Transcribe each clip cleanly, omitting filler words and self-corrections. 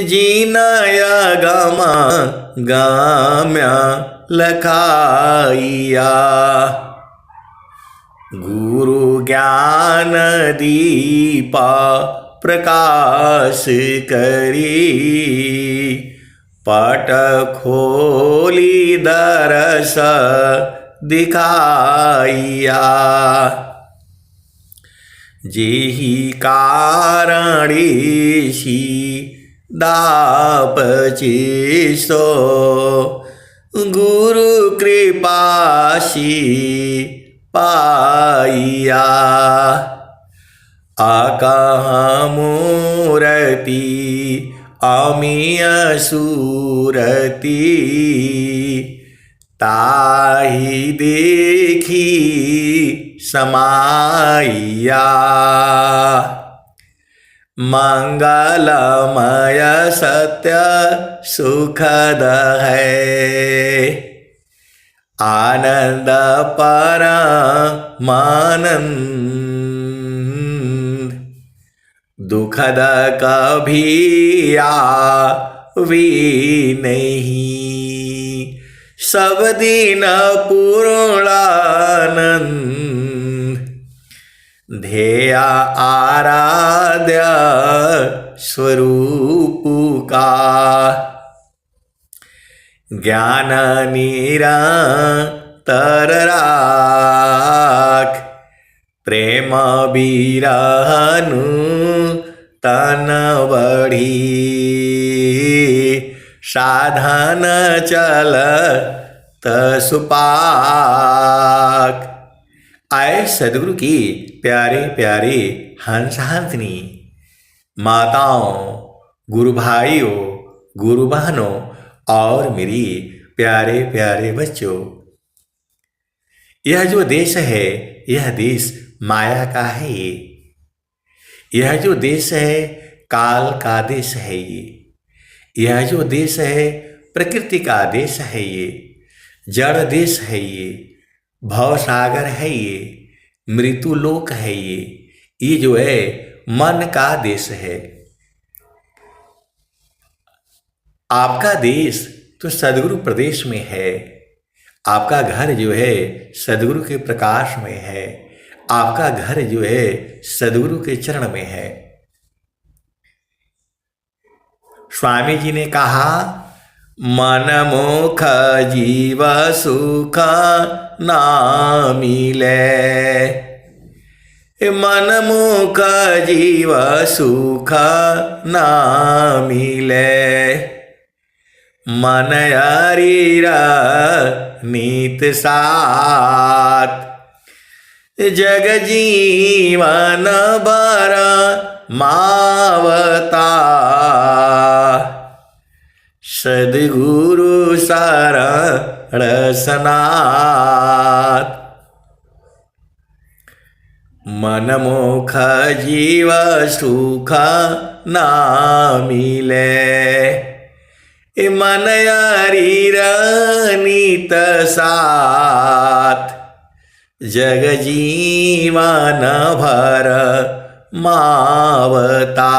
जीनाया gamma गाम्या लखाइया गुरु ज्ञान दीपा प्रकाश करी पट खोली दरस दिखाइया जेहि कारणेशी दापचिसो गुरु कृपाशी पाइया आकामूरति अमीय सूरति ताहि देखी समाइया मंगलमय सत्य सुखद है आनंद परमानंद दुखद कभी आवी नहीं सब दिन पूर्णानंद ध्येय आराध्य स्वरूप का ज्ञान निरंतर राख प्रेम बिरहनु तन बढ़ी साधन चल सुपाक। आए सदगुरु की प्यारे प्यारे हंस हंसनी माताओं, गुरु भाइयों, गुरु बहनों और मेरी प्यारे प्यारे बच्चों, यह जो देश है यह देश माया का है। यह जो देश है काल का देश है। यह जो देश है प्रकृति का देश है। ये जड़ देश है। ये भवसागर है। ये मृत्यु लोक है। ये जो है मन का देश है। आपका देश तो सदगुरु प्रदेश में है। आपका घर जो है सदगुरु के प्रकाश में है। आपका घर जो है सदगुरु के चरण में है। स्वामी जी ने कहा मन मुख जीव सुख ना मिले। मन मुख जीव सुख ना मिले। मन शरीर नीत साथ जग जीवन भर मावता। सद्गुरु शरण सनाथ। मन मुख जीव सुख ना मिले। मन शरीर नीत साथ जग जीवन भर मावता।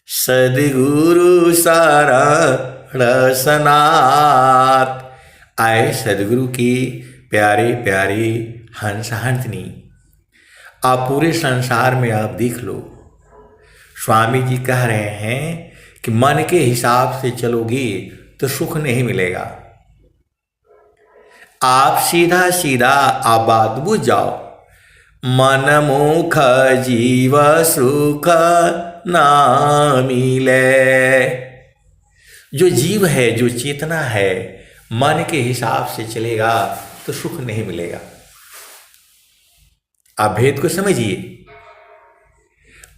सद्गुरु शरण सनाथ। आए सद्गुरु की प्यारे प्यारे हंस हंसनी, आप पूरे संसार में आप देख लो। स्वामी जी कह रहे हैं कि मन के हिसाब से चलोगी तो सुख नहीं मिलेगा। आप सीधा सीधा आप बात बुझ जाओ। मन मुख जीव सुख ना मिले। जो जीव है, जो चेतना है, मन के हिसाब से चलेगा तो सुख नहीं मिलेगा। आप भेद को समझिए।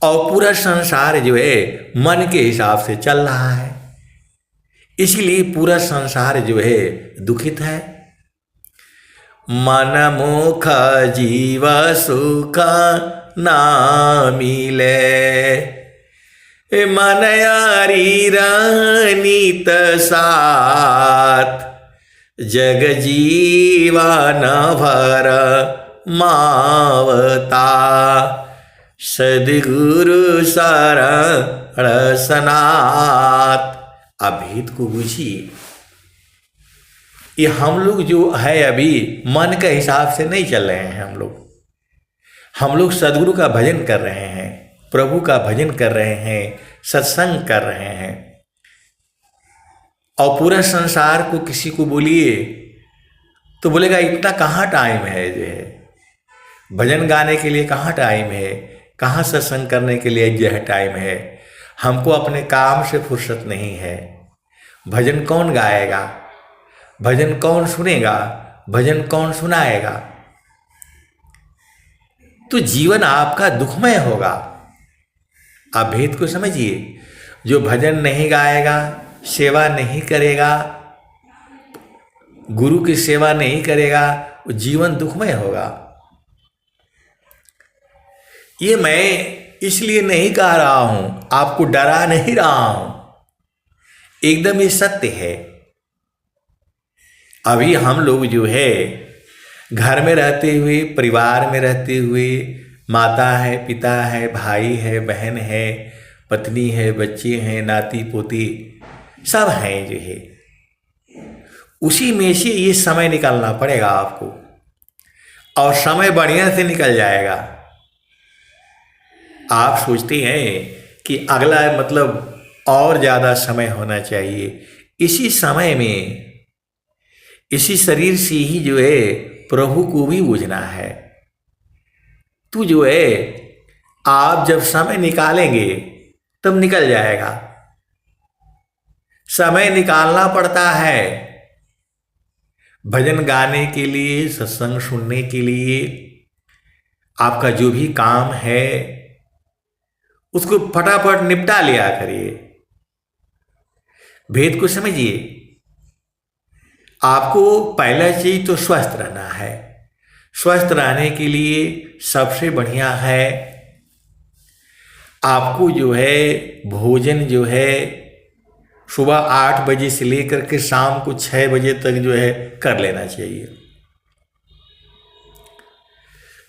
और पूरा संसार जो है मन के हिसाब से चल रहा है, इसलिए पूरा संसार जो है दुखित है। मन मुख जीव सुख ना मिले। मन शरीर नीत साथ जग जीवन भर मावता। सद्गुरु शरण सनाथ। अभेद को बुझिए। ये हम लोग जो है अभी मन के हिसाब से नहीं चल रहे हैं। हम लोग सद्गुरु का भजन कर रहे हैं, प्रभु का भजन कर रहे हैं, सत्संग कर रहे हैं। और पूरा संसार को किसी को बोलिए तो बोलेगा इतना कहाँ टाइम है, जो है भजन गाने के लिए कहाँ टाइम है, कहाँ सत्संग करने के लिए जो है टाइम है। हमको अपने काम से फुर्सत नहीं है। भजन कौन गाएगा, भजन कौन सुनेगा, भजन कौन सुनाएगा। तो जीवन आपका दुखमय होगा। आप भेद को समझिए। जो भजन नहीं गाएगा, सेवा नहीं करेगा, गुरु की सेवा नहीं करेगा, वो जीवन दुखमय होगा। ये मैं इसलिए नहीं कह रहा हूं, आपको डरा नहीं रहा हूं, एकदम ये सत्य है। अभी हम लोग जो है घर में रहते हुए, परिवार में रहते हुए, माता है, पिता है, भाई है, बहन है, पत्नी है, बच्चे हैं, नाती पोती सब हैं जो है, उसी में से ये समय निकालना पड़ेगा आपको। और समय बढ़िया से निकल जाएगा। आप सोचते हैं कि अगला मतलब और ज़्यादा समय होना चाहिए। इसी समय में, इसी शरीर से ही जो है प्रभु को भी बुझना है। तो जो है आप जब समय निकालेंगे तब निकल जाएगा। समय निकालना पड़ता है भजन गाने के लिए, सत्संग सुनने के लिए। आपका जो भी काम है उसको फटाफट निपटा लिया करिए। भेद को समझिए। आपको पहला चीज तो स्वस्थ रहना है। स्वस्थ रहने के लिए सबसे बढ़िया है आपको जो है भोजन जो है सुबह 8 बजे से लेकर के शाम को 6 बजे तक जो है कर लेना चाहिए।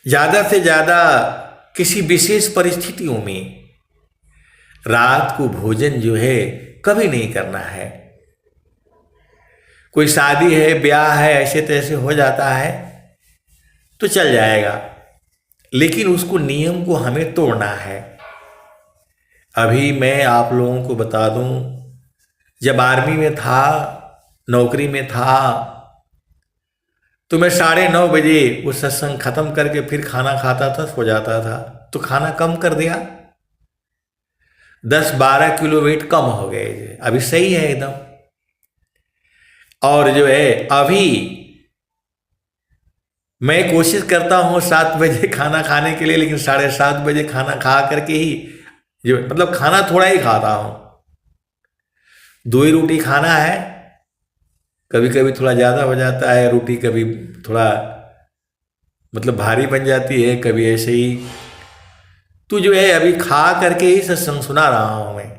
ज़्यादा से ज़्यादा किसी विशेष परिस्थितियों में रात को भोजन जो है कभी नहीं करना है। कोई शादी है, ब्याह है, ऐसे तैसे हो जाता है तो चल जाएगा, लेकिन उसको नियम को हमें तोड़ना है। अभी मैं आप लोगों को बता दूं, जब आर्मी में था, नौकरी में था, तो मैं 9:30 बजे वो सत्संग खत्म करके फिर खाना खाता था, सो जाता था। तो खाना कम कर दिया, 10-12 किलो वेट कम हो गए। अभी सही है एकदम। और जो है अभी मैं कोशिश करता हूँ 7 बजे खाना खाने के लिए, लेकिन 7:30 बजे खाना खा करके ही जो मतलब खाना थोड़ा ही खाता हूँ। 2 ही रोटी खाना है। कभी कभी थोड़ा ज़्यादा हो जाता है रोटी, कभी थोड़ा मतलब भारी बन जाती है, कभी ऐसे ही। तो जो है अभी खा करके ही सत्संग सुना रहा हूँ मैं।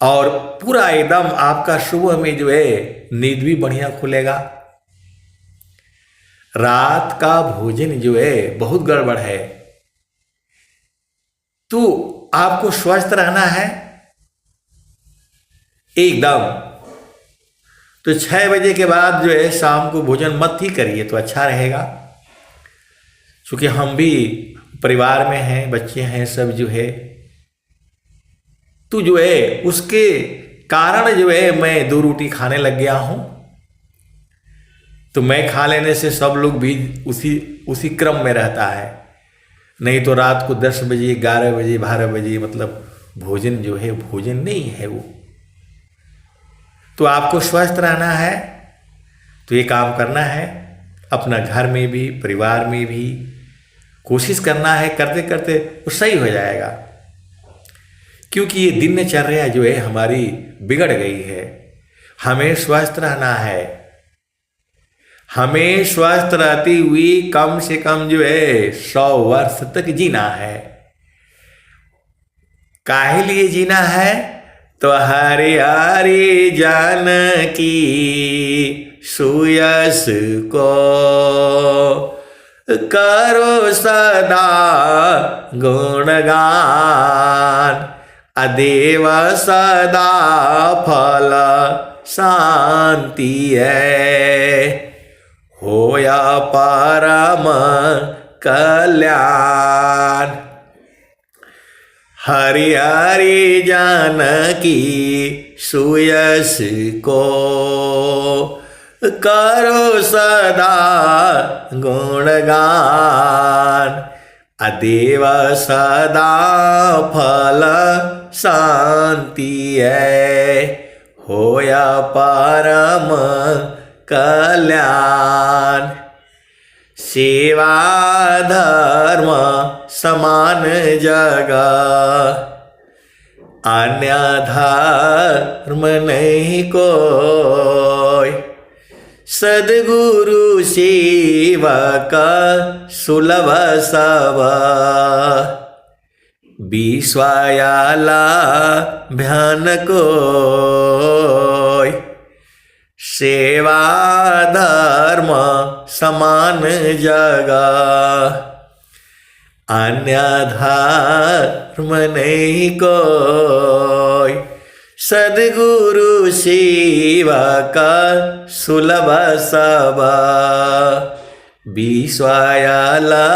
और पूरा एकदम आपका सुबह में जो है नींद भी बढ़िया खुलेगा। रात का भोजन जो है बहुत गड़बड़ है। तो आपको स्वस्थ रहना है एकदम। तो 6 बजे के बाद जो है शाम को भोजन मत ही करिए तो अच्छा रहेगा। क्योंकि हम भी परिवार में हैं, बच्चे हैं, सब जो है, तो जो है उसके कारण जो है मैं 2 रोटी खाने लग गया हूं। तो मैं खा लेने से सब लोग भी उसी क्रम में रहता है। नहीं तो रात को 10 बजे, 11 बजे, 12 बजे मतलब भोजन जो है भोजन नहीं है वो। तो आपको स्वस्थ रहना है तो ये काम करना है। अपना घर में भी, परिवार में भी कोशिश करना है। करते करते वो सही हो जाएगा। क्योंकि ये दिनचर्या जो है हमारी बिगड़ गई है। हमें स्वस्थ रहना है। हमें स्वस्थ रहती हुई कम से कम जो है 100 वर्ष तक जीना है। काहे लिए जीना है? तो हरे हरे जानकी सुयस को करो सदा गुणगान, अदेव सदा फल शांति है, होया परम कल्याण। हरि हरि जानकी सुयस को, करो सदा गुणगान, अदेव सदा फल शांति है, होया परम कल्याण। सेवा धर्म समान जगह, अन्य धर्म नहीं कोई, सद्गुरु सेवक सुलभ सब, विश्वायाला ध्यान कोई। सेवा धर्म समान जगह, अन्य धर्म नहीं कोई, सद्गुरु सेवक सुलभ सब, विश्वायाला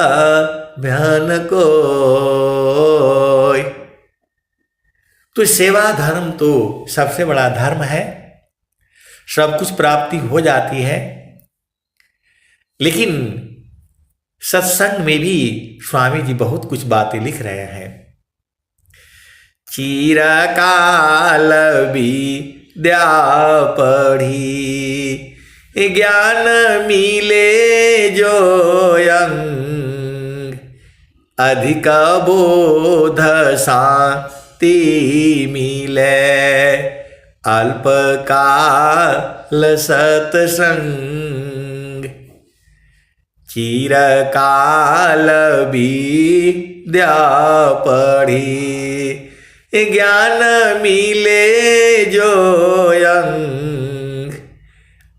ध्यान कोई। तो सेवा धर्म तो सबसे बड़ा धर्म है, सब कुछ प्राप्ति हो जाती है। लेकिन सत्संग में भी स्वामी जी बहुत कुछ बातें लिख रहे हैं। चिरकाल विद्या पढ़ी, ज्ञान मिले जो अंग, अधिक बोध शांति मिले, अल्पकाल सत्संग। चिरकाल विद्या पढ़ी, ज्ञान मिले जो अंग,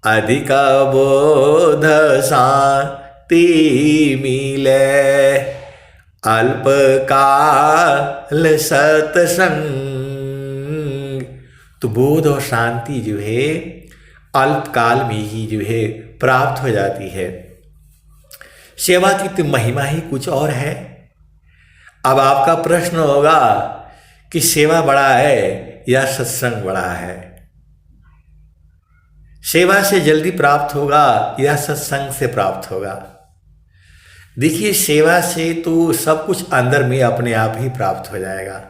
अधिक बोध शांति मिले, अल्पकाल सत्संग। तो बोध और शांति जो है अल्पकाल में ही जो है प्राप्त हो जाती है। सेवा की तो महिमा ही कुछ और है। अब आपका प्रश्न होगा कि सेवा बड़ा है या सत्संग बड़ा है, सेवा से जल्दी प्राप्त होगा या सत्संग से प्राप्त होगा। देखिए, सेवा से तो सब कुछ अंदर में अपने आप ही प्राप्त हो जाएगा,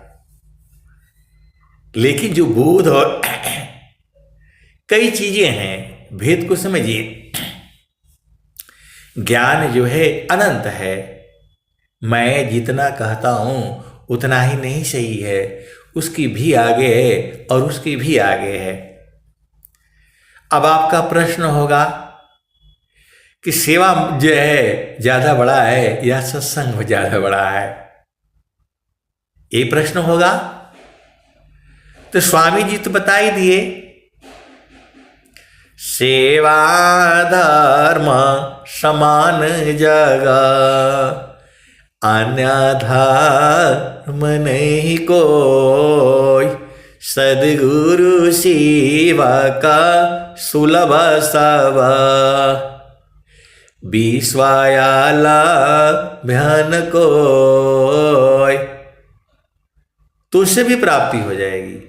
लेकिन जो बोध और कई चीजें हैं, भेद को समझिए। ज्ञान जो है अनंत है, मैं जितना कहता हूं उतना ही नहीं सही है, उसकी भी आगे है और उसकी भी आगे है। अब आपका प्रश्न होगा कि सेवा जो है ज्यादा बड़ा है या सत्संग ज्यादा बड़ा है, ये प्रश्न होगा। तो स्वामी जी तो बता ही दिए, सेवा धर्म समान जगह, अन्य धर्म नहीं कोई, सद्गुरु सेवक सुलभ सब, विश्वायाला ध्यान कोई। तो उससे भी प्राप्ति हो जाएगी।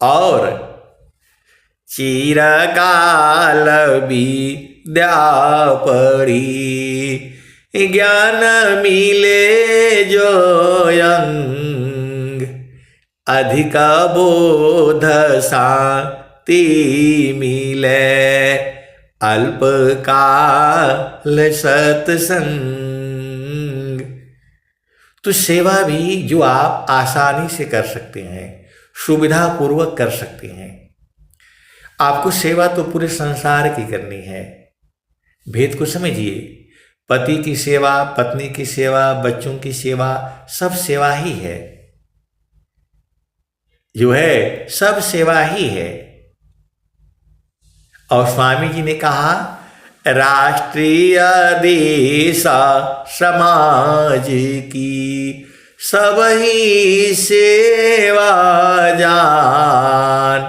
और चिरकाल विद्या पढ़ी, ज्ञान मिले जो अंग, अधिक बोध शांति मिले, अल्पकाल सत्संग। तो सेवा भी जो आप आसानी से कर सकते हैं, सुविधा पूर्वक कर सकते हैं। आपको सेवा तो पूरे संसार की करनी है। भेद को समझिए, पति की सेवा, पत्नी की सेवा, बच्चों की सेवा, सब सेवा ही है, जो है सब सेवा ही है। और स्वामी जी ने कहा राष्ट्रीय देश समाज की सब ही सेवा जान।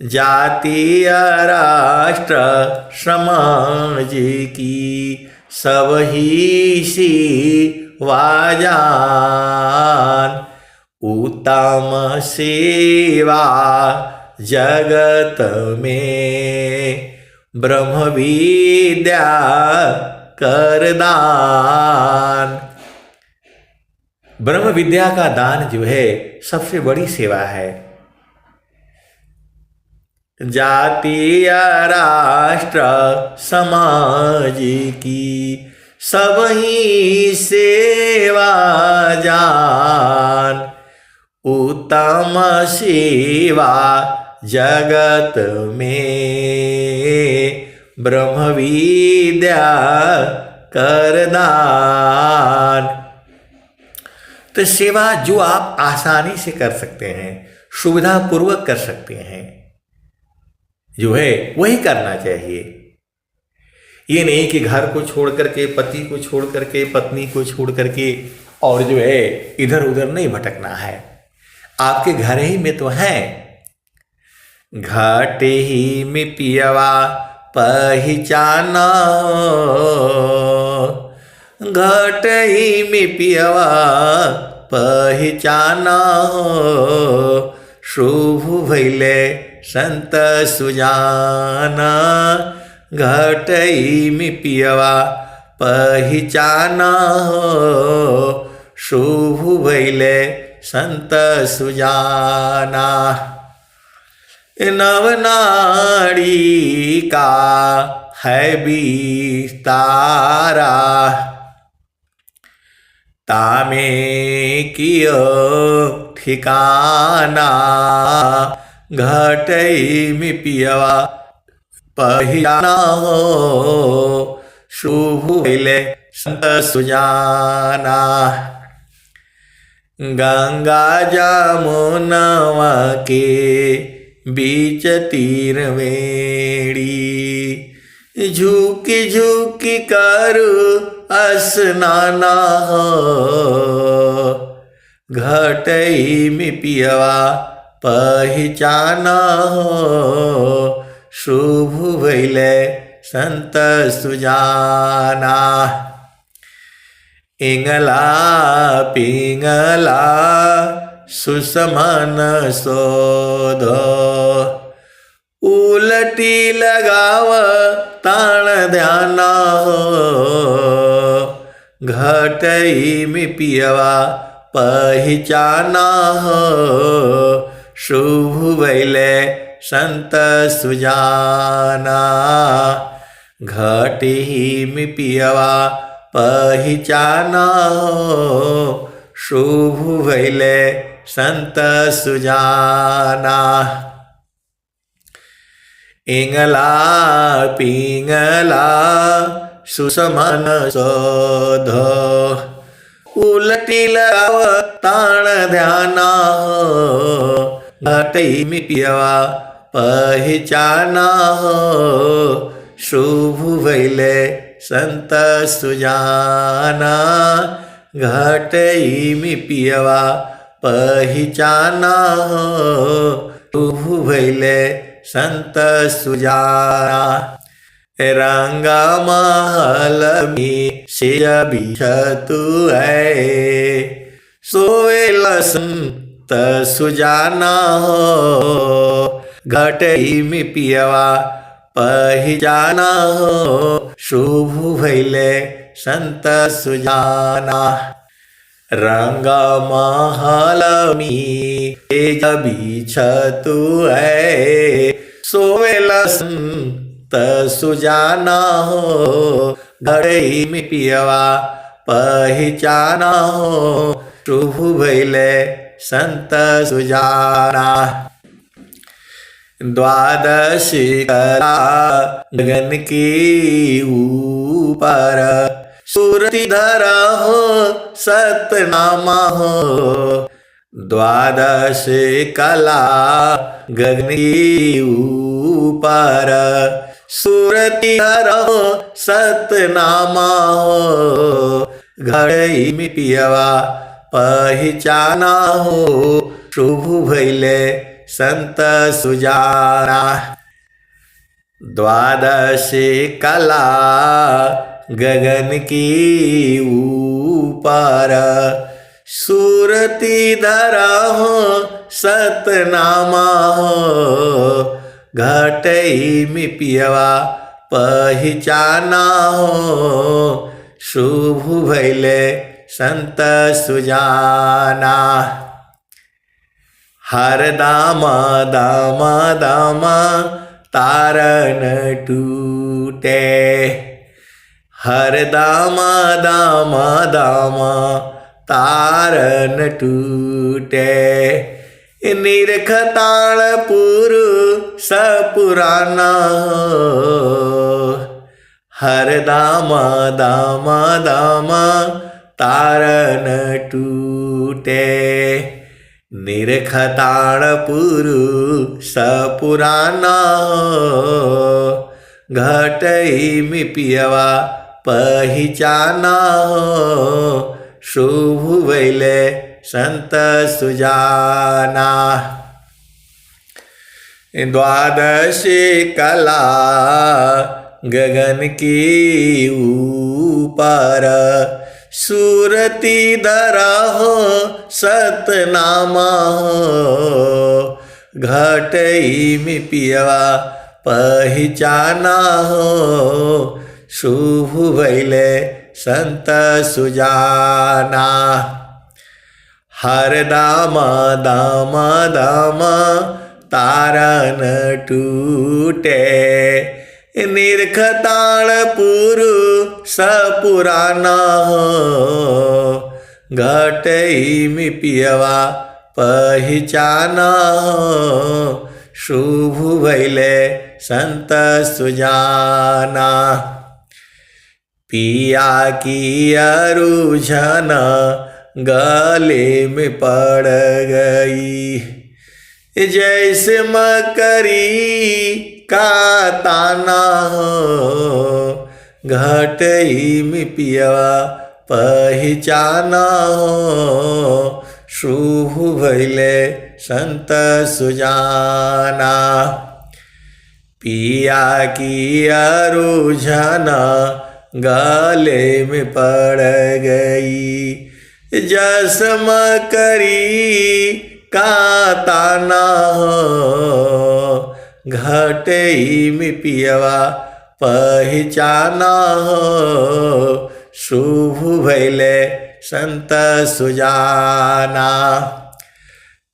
जातीय राष्ट्र समाज की सब ही सेवा जान। उत्तम सेवा जगत में ब्रह्म विद्या कर दान। ब्रह्म विद्या का दान जो है सबसे बड़ी सेवा है। जातीय राष्ट्र समाज की सब ही सेवा जान। उत्तम सेवा जगत में ब्रह्म विद्या कर दान। तो सेवा जो आप आसानी से कर सकते हैं, सुविधा पूर्वक कर सकते हैं, जो है वही करना चाहिए। ये नहीं कि घर को छोड़ करके, पति को छोड़ करके, पत्नी को छोड़ करके और जो है इधर उधर नहीं भटकना है। आपके घर ही में तो है। घाट ही में पियवा पहचाना, घाट ही में पियवा पहचाना। शुभ भैले संत सुजाना, घाट ही में पियवा पहचाना। शुभ भैले संत सुजाना। नवनाड़ी का है विस्तारा, तामे कियो ठिकाना। घटई में पियवा पहचाना, शुभ भैले संत सुजाना। गंगा जमुनवा के बीच तीर वेड़ी, झुकी झुकी करू स्नाना। घटई में पियवा पहचाना, शुभ भैले संत सुजाना। इंगला पिंगला सुसमन शोध, उलटी लगाव ताण ध्याना। घटई में पियवा पहचाना, शुभ भैले संत सुजाना। घटी में पियवा पहचाना, शुभ भैले संत सुजाना। इंगला पिंगला सुसमन शोध, उलटी लगाव ताण ध्याना। घटई में पियवा पहचाना, शुभ भैले संत सुजाना। घटई में पियवा पहचाना, शुभ भैले संत सुजाना। रंगा महल में से बिछतु है, सोवेल संत सुजाना। घटई में पियवा पहचाना, शुभ भैले संत सुजाना। रंग महल में तेज बिछतु है, सोवेल संत सुजाना। घटई में पियवा पहचाना, शुभ भैले संत सुजाना। द्वादशी कला गगन के ऊपर, सुरति धरा हो सतनामा हो। द्वादश कला गगन के ऊपर, सुरति धरहु सतनामा हो, घड़ई में पियवा पहिचाना हो, शुभ भैले संत सुजाना। द्वादशी कला गगन की ऊपर, सुरति धरहु सतनामा हो, घटई में पियवा पहिचाना हो, शुभ भैले संत सुजाना। हर दामा दामा दामा तारन टूटे, हर दामा दामा दामा तारन टूटे। निरखताण पुरुष पुराना हो, हर दामा दामा दामा तारन टूटे। निरखताण पुरुष पुराना हो, घटई में पियवा पहिचाना हो, शुभ भैले संत सुजाना। द्वादशी कला गगन की ऊपर, सुरति धरहु सतनामा हो, घटई में पियवा पहिचाना हो, शुभ भैले संत सुजाना। हर दामा दामा दामा तारन टूटे, निरखताण पुरुष पुराना हो, घटई में पियवा पहिचाना हो, शुभ भैले संत सुजाना। पिया की अरुझन गले में पड़ गई, जैसे मकरी का ताना हो, घटई में पियवा पहिचाना हो, शुभ भैले संत सुजाना। पिया की अरुझन गले में पड़ गई, जस मकरी का ताना हो, घटई में पियवा पहिचाना हो, शुभ भैले संत सुजाना।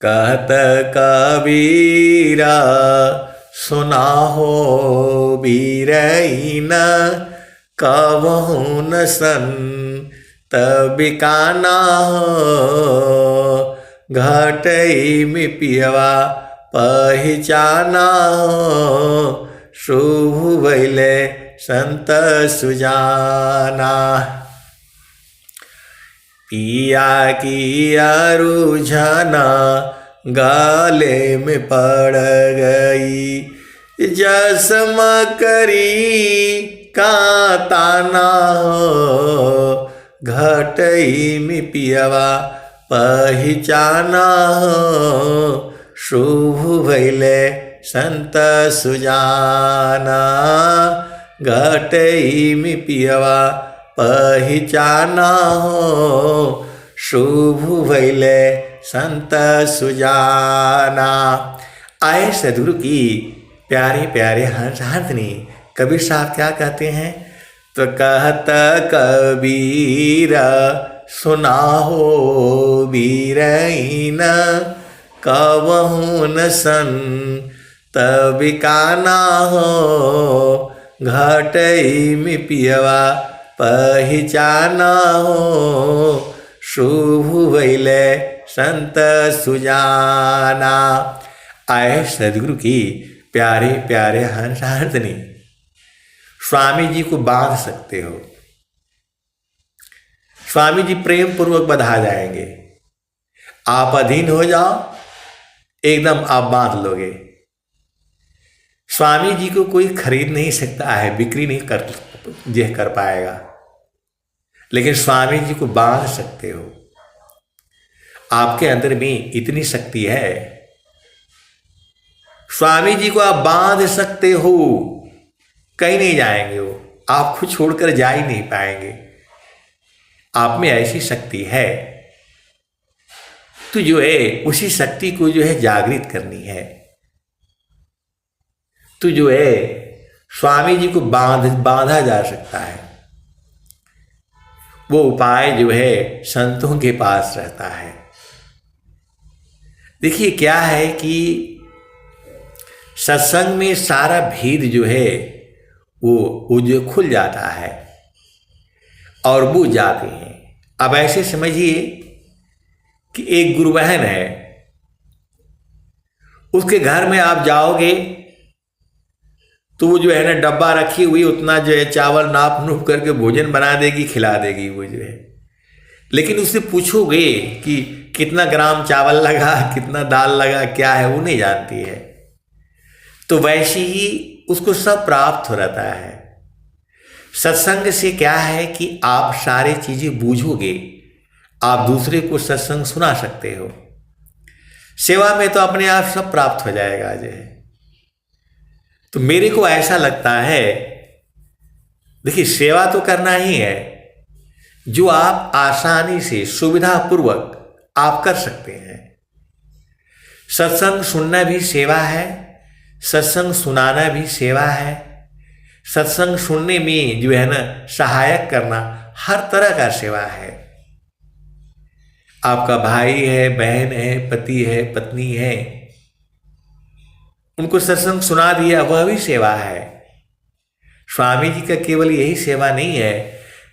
कहत कबीरा सुना हो बीरहीन, कबहु न संत बिकाना हो, घटई में पियवा पहिचाना हो, शुभ भैले संत सुजाना। पिया की अरुझन गले में पड़ गई, जस मकरी का ताना हो, घटई में पियवा पहिचाना हो, शुभ भैले संत सुजाना। घटई में पियवा पहिचाना हो, शुभ भैले संत सुजाना। आए सदगुरु की प्यारे प्यारे हंसनी कबीर साहब क्या कहते हैं? तो कहत कबीर सुना हो बीरहीन, कबहु न संत बिकाना हो, घटई में पियवा पहिचाना हो, शुभ भैले संत सुजाना। आए सदगुरु की प्यारे प्यारे हंसनी स्वामी जी को बांध सकते हो। स्वामी जी प्रेम पूर्वक बधा जाएंगे, आप अधीन हो जाओ, एकदम आप बांध लोगे। स्वामी जी को कोई खरीद नहीं सकता है, बिक्री नहीं कर पाएगा, लेकिन स्वामी जी को बांध सकते हो। आपके अंदर में इतनी शक्ति है, स्वामी जी को आप बांध सकते हो, कहीं नहीं जाएंगे वो, आपको छोड़कर जा ही नहीं पाएंगे। आप में ऐसी शक्ति है, तो जो है उसी शक्ति को जो है जागृत करनी है। तो जो है स्वामी जी को बांधा जा सकता है। वो उपाय जो है संतों के पास रहता है। देखिए क्या है कि सत्संग में सारा भेद जो है वो जो खुल जाता है और बूझ जाते हैं। अब ऐसे समझिए कि एक गुरु बहन है, उसके घर में आप जाओगे तो वो जो है ना डब्बा रखी हुई उतना जो है चावल नाप नूप करके भोजन बना देगी, खिला देगी वो जो है। लेकिन उससे पूछोगे कि कितना ग्राम चावल लगा, कितना दाल लगा, क्या है, वो नहीं जानती है। तो वैसे ही उसको सब प्राप्त हो रहता है। सत्संग से क्या है कि आप सारी चीजें बूझोगे, आप दूसरे को सत्संग सुना सकते हो। सेवा में तो अपने आप सब प्राप्त हो जाएगा जो है। तो मेरे को ऐसा लगता है, देखिए सेवा तो करना ही है जो आप आसानी से सुविधापूर्वक आप कर सकते हैं। सत्संग सुनना भी सेवा है, सत्संग सुनाना भी सेवा है, सत्संग सुनने में जो है ना सहायक करना हर तरह का सेवा है। आपका भाई है, बहन है, पति है, पत्नी है, उनको सत्संग सुना दिया, वह भी सेवा है। स्वामी जी का केवल यही सेवा नहीं है,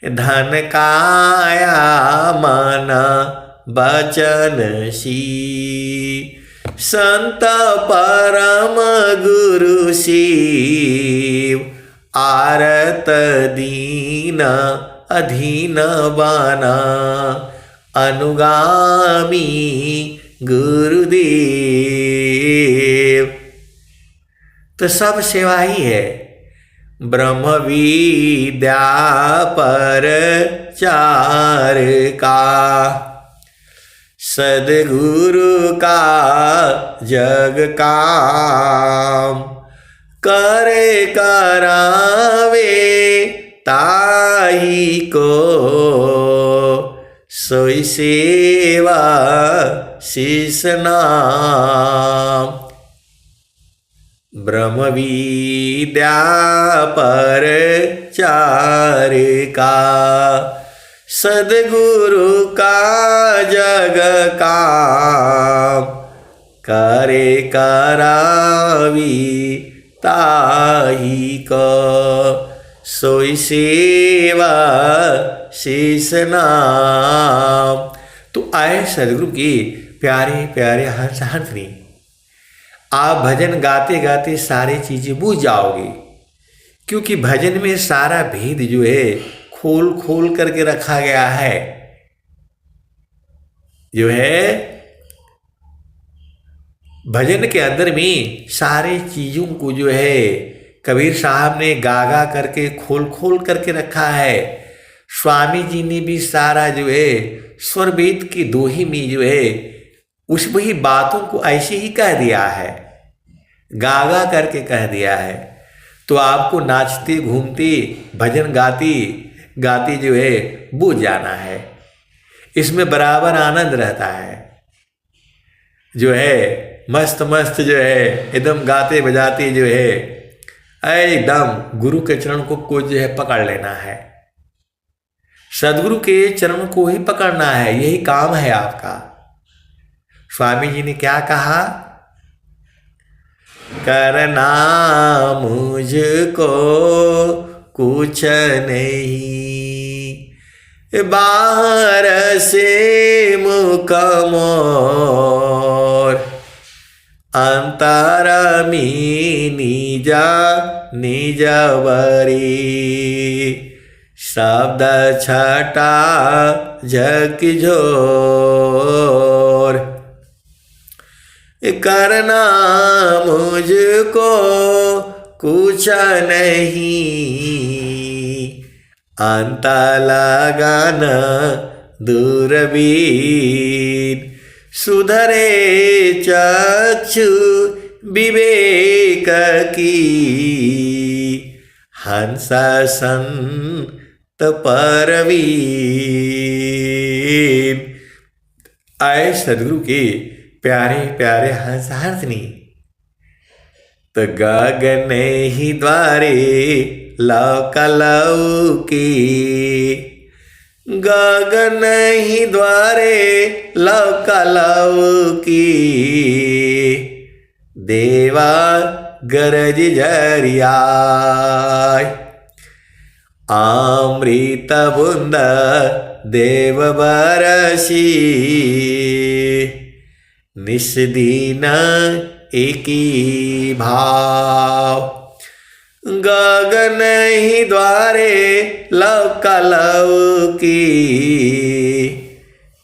धन काया मन बचन सी संत परम गुरु शिव आरत दीन अधीन बना अनुगामी गुरुदेव। तो सब सेवा ही है। ब्रह्म विद्या पर चार का सदगुरु का जग काम करे करावे ताई को सोई सेवा शीस नाम। ब्रह्म विद्या पर चार का सदगुरु का जग काम करे करावी ताही को सोई सेवा शीस नाम। तो आए सदगुरु के प्यारे प्यारे हंसनी, आप भजन गाते गाते सारी चीजें बूझ जाओगे, क्योंकि भजन में सारा भेद जो है खोल खोल करके रखा गया है। जो है भजन के अंदर में सारी चीजों को जो है कबीर साहब ने गागा करके खोल खोल करके रखा है। स्वामी जी ने भी सारा जो है स्वर वेद की दोही में जो है उस वही बातों को ऐसे ही कह दिया है, गागा करके कह दिया है। तो आपको नाचते घूमते भजन गाती गाती जो है बूझ जाना है। इसमें बराबर आनंद रहता है। जो है मस्त मस्त जो है एकदम गाते बजाते जो है एकदम गुरु के चरण को जो है पकड़ लेना है। सदगुरु के चरण को ही पकड़ना है, यही काम है आपका। स्वामी जी ने क्या कहा, करना मुझको कुछ नहीं, बाहर से मुख मोर अंतर में निजा निजवरी शब्द छटा झक झोर। करना मुझको कुछ नहीं, अंत लगाना दूरबीन, सुधरे चक्षु विवेक की, हंस संत परवीन। आए सदगुरु के प्यारे प्यारे हंस हंसनी, तो गगन ही द्वारे लौकी, गगन ही द्वारे लौकी, देवा गरज जरियाय, अमृत बूंद देव बरसी, निस्दीन एकी भाव, गगन ही द्वारे लौकी,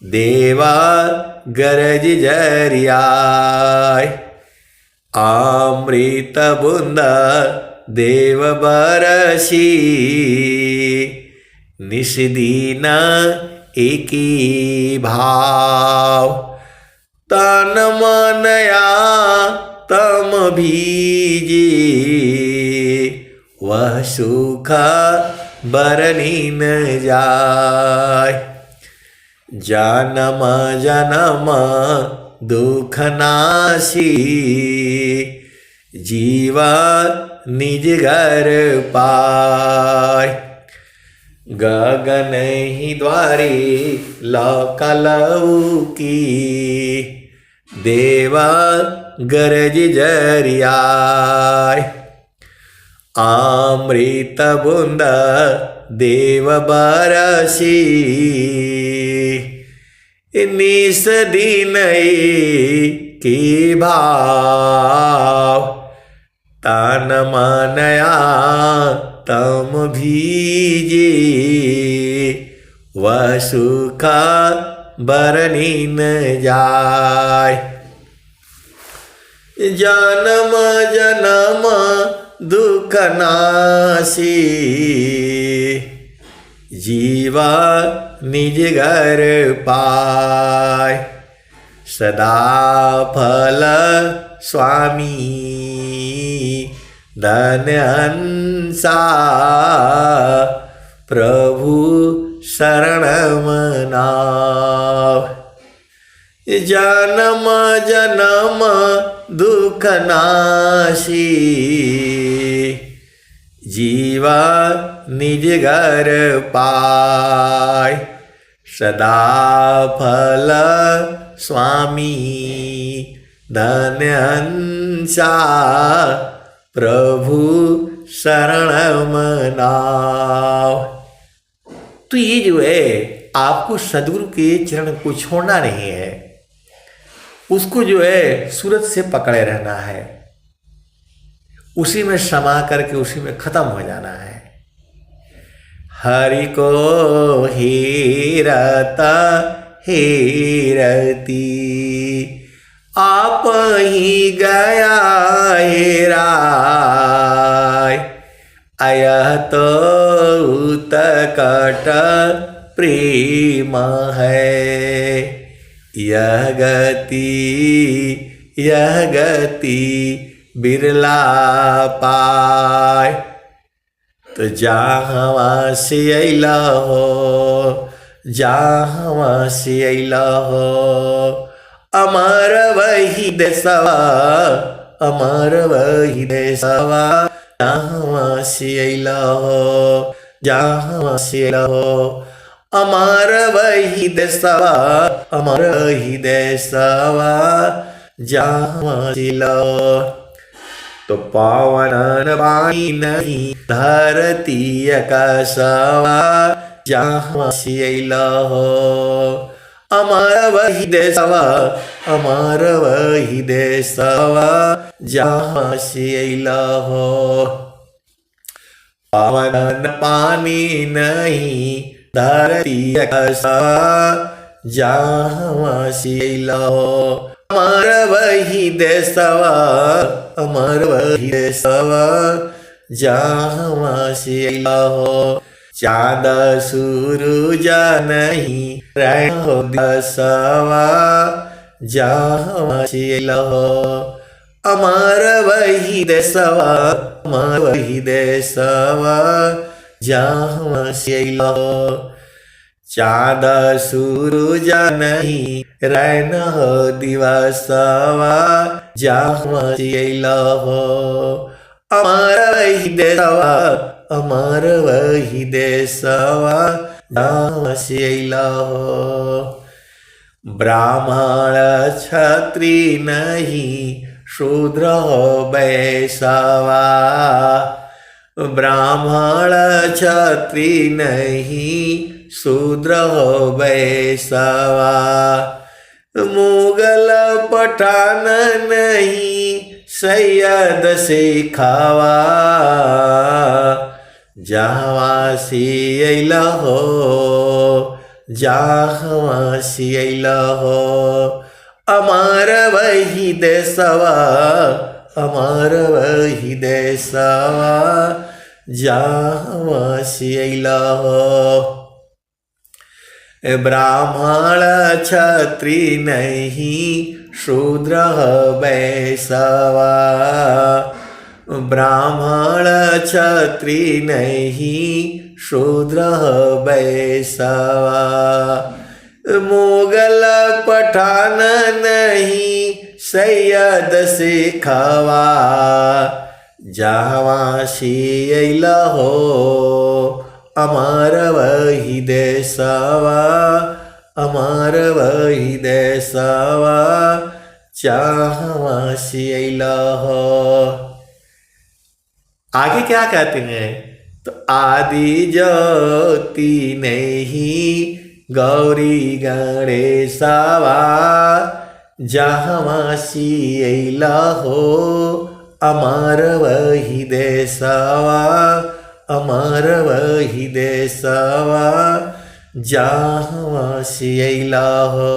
देवा गरज जरियाय, अमृत बूंद देव बरसी, निस्दीन एकी भाव, तन मनया तम भीजे, वह सुख बरनी न जाय, जन्म जन्म दुख नासी, जीवा निज घर पाय, गगन ही द्वारे लौकी, देवा गरज जरियाय, अमृत बूंद देव बरसी, निस्दीन की भाव, तन मनया तम भीजे, वह सुख बरनी न जाय, जन्म जन्म दुख नासी, जीवा निज घर पाय, सदा फल स्वामी धन्यंसा, प्रभु शरण मनाव, जन्म जन्म दुख नासी, जीवा निज घर पाय, सदा फल स्वामी धन्यंसा, प्रभु शरण मनाव। तो ये जो है आपको सदगुरु के चरण को छोड़ना नहीं है, उसको जो है सूरत से पकड़े रहना है, उसी में समा करके उसी में खत्म हो जाना है। हरि को हेरता हेरती, आप ही गया हेराय, आया तो उत्कट प्रेम है, यह गति बिरला पाय। तो जहाँ से अइला हो, जहाँ से अइला हो, अमर वही देशवा, अमर वही देशवा, जहाँ से अइला हो, जहाँ से अइला हो, अमर वही देशवा, अमर वही देशवा, जहाँ से अइला हो। तो पावन पानी नहीं धरती आकाशवा, जहाँ से अइला हो, अमर वही देशवा, अमर वही देशवा, जहाँ से अइला हो। पावन पानी नहीं धरती आकाशवा, जहाँ से अइला हो, अमर वही देशवा, अमर वही देशवा, जहाँ से अइला हो। चाँद सूरज नहीं रहना हो देशवा, जहाँ से अइला हो। अमर वही देशवा, अमर वही देशवा, जहाँ से अइला हो। चाँद सूरज नहीं रहना हो दिवसवा, जहाँ से अइला हो। अमर वही देशवा, अमर वही देशवा, जहाँ से अइला हो। ब्राह्मण क्षत्रिय नहीं शूद्र हो वैश्यवा, ब्राह्मण क्षत्रिय नहीं शूद्र हो वैश्यवा। मुगल पठान नहीं सैयद सिखावा, जहाँ से अइला हो, जहाँ से अइला हो। अमर वही देशवा, अमर वही देशवा, जहाँ से अइला हो। ब्राह्मण क्षत्रिय नहीं शूद्र वैश्यवा, ब्राह्मण क्षत्रिय नहीं शूद्र वैश्यवा। मुगल पठान नहीं सैयद सिखावा, जहाँ से अइला हो। अमर वही देशवा, अमर वही देशवा, जहाँ से अइला हो। आगे क्या कहते हैं, तो आदि ज्योति नहीं गौरी गणेशवा, जहाँ से अइला हो। अमर वही देशवा, अमर वही देशवा, जहाँ से अइला हो।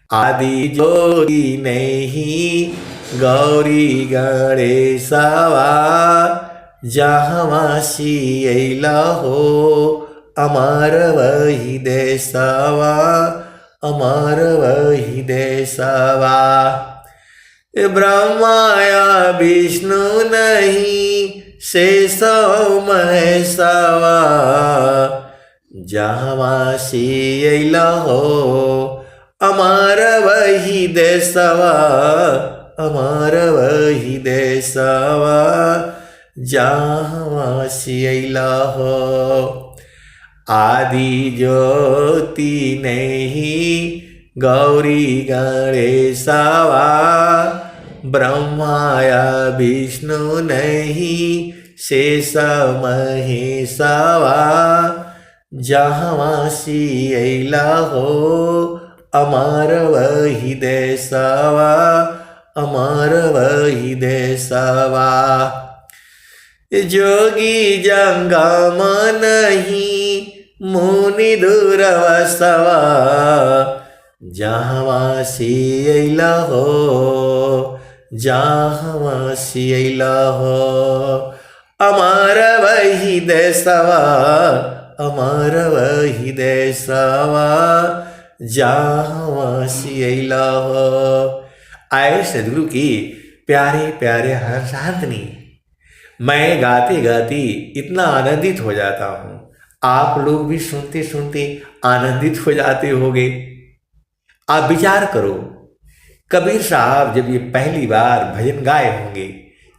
आदि ज्योति नहीं गौरी गणेशवा, जहाँ से अइला हो। अमर वही देशवा, अमर वही देशवा। ब्रह्माया विष्णु नहीं शेष महेशवा, जहाँ से अइला हो। अमर वही देशवा, अमर वही देशवा, जहाँ से अइला हो। आदि ज्योति नहीं गौरी गणेशवा, ब्रह्माया विष्णु नहीं शेष महेशवा, जहाँ से अइला हो। अमर वही देशवा, अमर वही देशवा। जोगी जंगम नहीं मुनि दूरवसवा, जहाँ से अइला हो, जहाँ से अइला हो। अमर वही देशवा, अमर वही देशवा, जहाँ से अइला हो। आए सदगुरु की प्यारे प्यारे हर्षांतनी, मैं गाते गाते इतना आनंदित हो जाता हूँ, आप लोग भी सुनते सुनते आनंदित हो जाते होंगे। आप विचार करो, कबीर साहब जब ये पहली बार भजन गाए होंगे,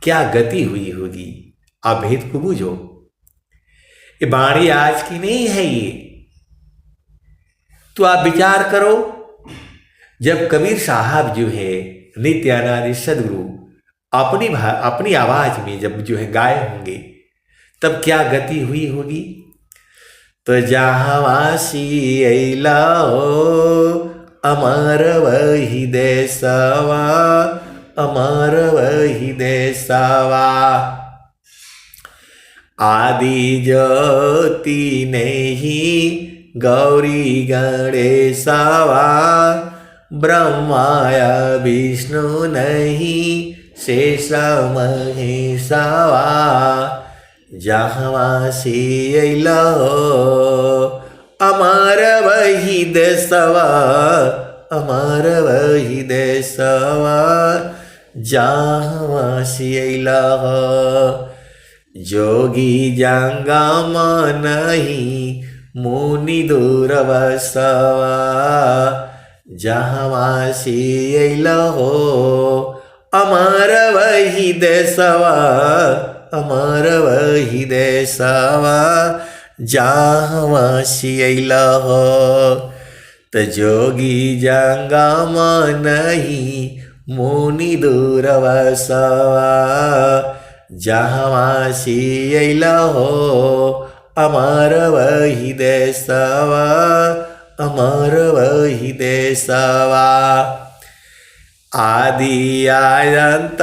क्या गति हुई होगी। आप भेद को बूझो, ये बाणी आज की नहीं है ये। तो आप विचार करो, जब कबीर साहब जो है नित्यानंद सदगुरु अपनी आवाज में जब जो है गाए होंगे, तब क्या गति हुई होगी। तो जहाँ से अइला हो, अमर वही देशवा, अमर वही देशवा। आदि ज्योति नहीं गौरी गणेशवा, ब्रह्माया विष्णु नहीं शेष महेशवा जहाँ से अइला अमर वही देशवा अमर वही देशवा जहाँ से अइला जोगी जंगम नहीं मुनि दूरवसवा जहाँ से अइला अमर वही देशवा अमर वही देशवा जहाँ से अइला त जोगी जंगम नहीं मुनि दूरवसवा जहाँ से अइला अमर वही देशवा अमर वही देशवा आदि अनंत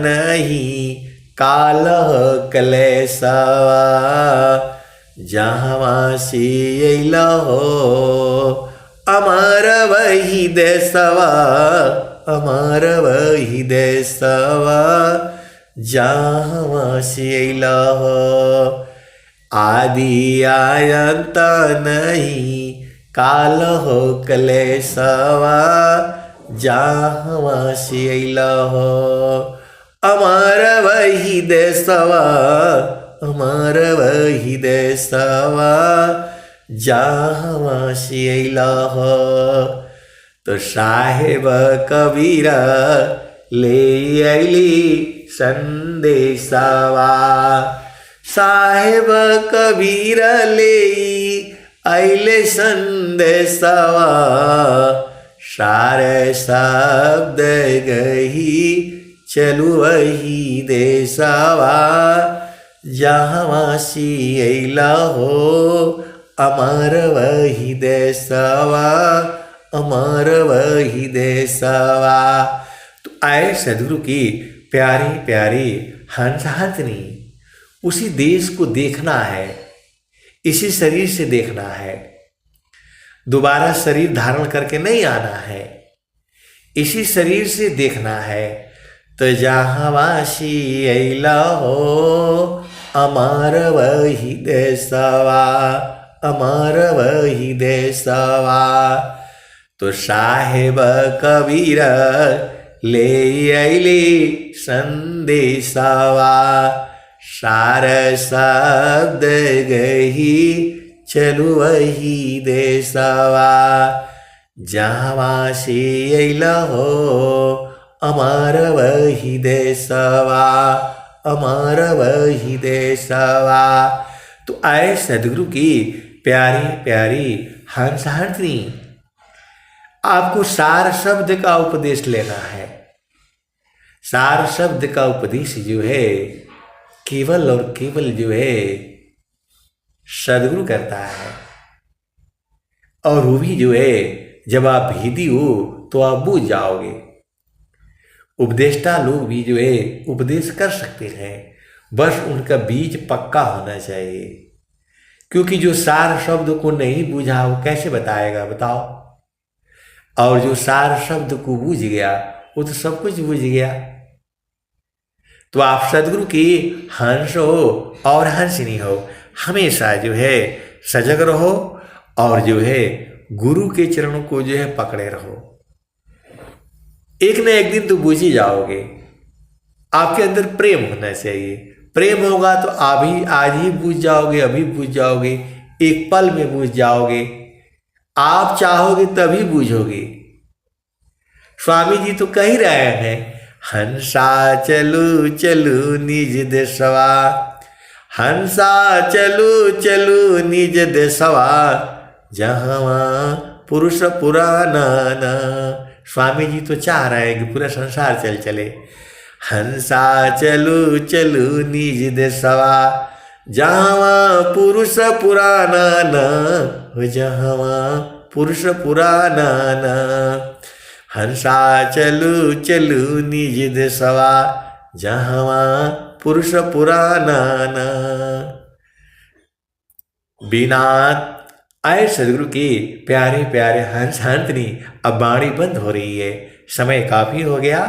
नहीं काल क्लेशवा जहाँ से अइला अमर वही देशवा अमर वही देशवा जहाँ से अइला आदि अनंत नहीं काल क्लेशवा जहाँ से अइला अमर वही देशवा अमर वही देशवा जहाँ से अइला तो साहेब कबीर ले अइली संदेशवा साहेब कबीर ले अइले संदेशवा सारे शब्द गही चलु वही देशवा जहाँ से अइला अमर वही देशवा अमर वही देशवा। तो आए सदगुरु की प्यारी प्यारी हंस हंसनी उसी देश को देखना है, इसी शरीर से देखना है, दोबारा शरीर धारण करके नहीं आना है, इसी शरीर से देखना है। तो जहाँ वासी अइला अमर वही देशवा अमर वही देशवा। तो साहेब कबीर ले अइली संदेशवा सार शब्द गही चलु वही देशवा जहाँ से अइला अमर वही देशवा अमर वही देशवा। तो आए सदगुरु की प्यारी प्यारी हंस हंसनी आपको सार शब्द का उपदेश लेना है। सार शब्द का उपदेश जो है केवल और केवल जो है सदगुरु करता है, और वो भी जो है जब आप भेदी हो तो आप बूझ जाओगे। उपदेष्टा लोग भी जो है उपदेश कर सकते हैं, बस उनका बीज पक्का होना चाहिए, क्योंकि जो सार शब्द को नहीं बूझा वो कैसे बताएगा बताओ। और जो सार शब्द को बूझ गया वो तो सब कुछ बूझ गया। तो आप सदगुरु की हंस हो और हंसनी हो, हमेशा जो है सजग रहो और जो है गुरु के चरणों को जो है पकड़े रहो। एक न एक दिन तो बूझ ही जाओगे। आपके अंदर प्रेम होना चाहिए, प्रेम होगा तो अभी आज ही बूझ जाओगे, अभी बूझ जाओगे, एक पल में बूझ जाओगे। आप चाहोगे तभी बूझोगे। स्वामी जी तो कह ही रहे हैं हंसा चलू चलू निज देशवा हंसा चलू चलू निज देशवा जहाँ पुरुष पुराना ना। स्वामी जी तो चाह रहे हैं कि पूरा संसार चल चले। हंसा चलू चलू निज देशवा जहाँ पुरुष पुराना न जहाँ पुरुष पुराना न। हंसा चलू चलू निज देशवा जहाँ पुरुष पुराना न। बिना आए सदगुरु के प्यारे प्यारे हंस हंतनी। अब वाणी बंद हो रही है, समय काफी हो गया।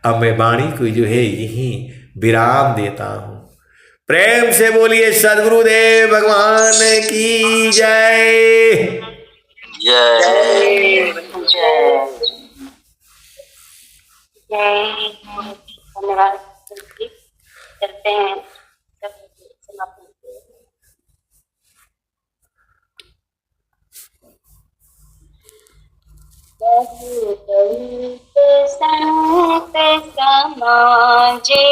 अब मैं वाणी को जो है यहीं विराम देता हूँ। प्रेम से बोलिए सदगुरुदेव भगवान की जय। जय जय धन्यवाद। चलते हैं समापन। बहुत संत समाजे